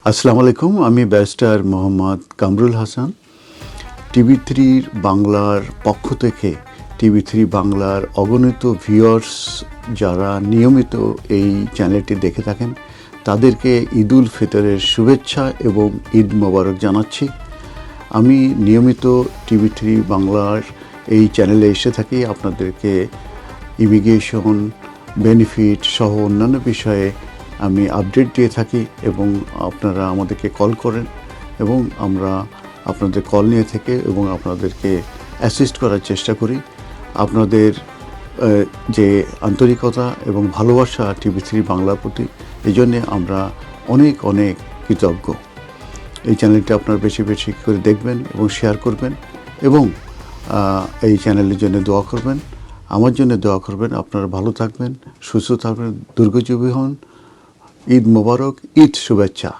আসসালামু আলাইকুম। আমি ব্যারিস্টার মোহাম্মদ কামরুল হাসান। টিভি3 বাংলার পক্ষ থেকে টিভি3 বাংলার অগণিত ভিউয়ার্স যারা নিয়মিত এই চ্যানেলটি দেখে থাকেন তাদেরকে ঈদ উল ফিতরের শুভেচ্ছা এবং ঈদ মোবারক জানাচ্ছি। আমি নিয়মিত টিভি3 বাংলার এই চ্যানেলে এসে থাকি আপনাদেরকে ইমিগ্রেশন বেনিফিট সহ অন্যান্য বিষয়ে আমি আপডেট দিয়ে থাকি এবং আপনারা আমাদেরকে কল করেন এবং আমরা আপনাদের কল নিয়ে থেকে এবং আপনাদেরকে অ্যাসিস্ট করার চেষ্টা করি। আপনাদের যে আন্তরিকতা এবং ভালোবাসা টিভি3 বাংলার প্রতি, এই জন্যে আমরা অনেক অনেক কৃতজ্ঞ। এই চ্যানেলটি আপনারা বেশি বেশি করে দেখবেন এবং শেয়ার করবেন এবং এই চ্যানেলের জন্য দোয়া করবেন, আমার জন্য দোয়া করবেন। আপনারা ভালো থাকবেন, সুস্থ থাকবেন, দীর্ঘজীবী হন। ঈদ মোবারক, ঈদ শুভেচ্ছা।